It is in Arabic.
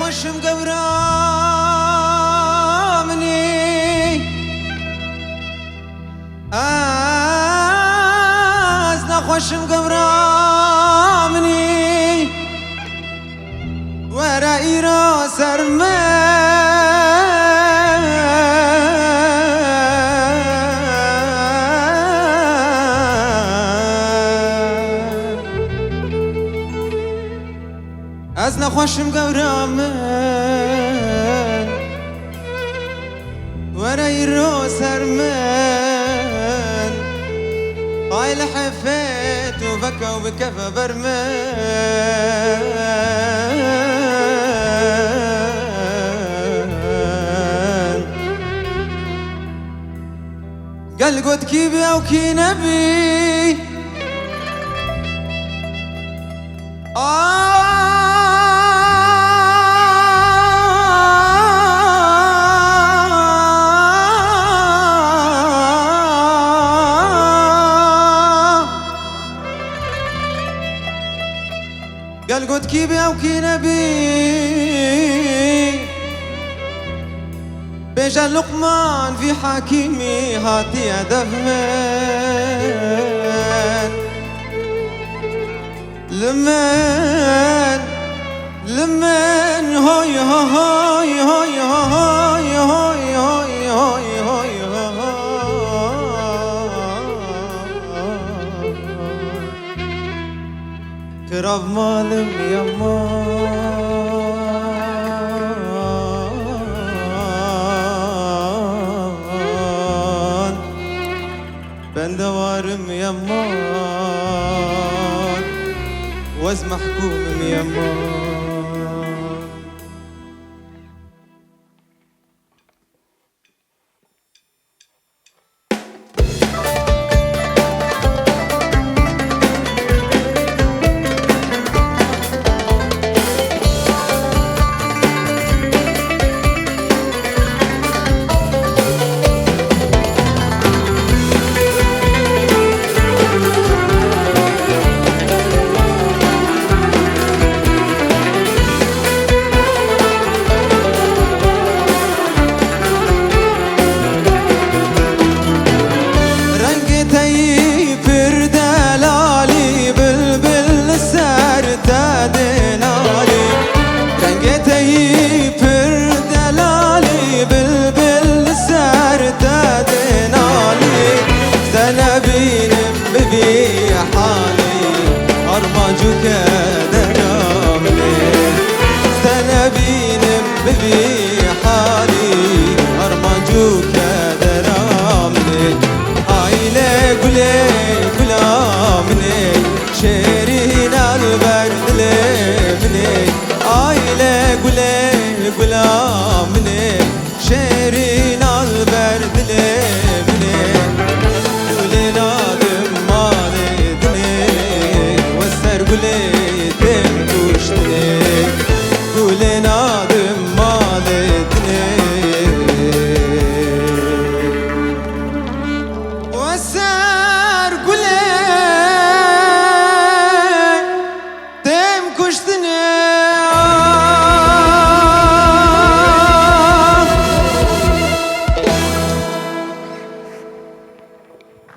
خوش مقبرامني أزنا خوش مقبرامني ورائي راس أزنا خوش مقبرامن ورائي راس أرمن هاي لحفيت وبكى وبكفى برمان قال قد كيبي أو كي نبي قال قد كيبي أو كي نبي بيجا لقمان في حكيمي هاتي أدفمن لمن هوي هوي هوي هوي هوي هوي هوي هوي كراب مالم يمان بندوارم يمان وز محكوم يمان درامني استنى بينم ببي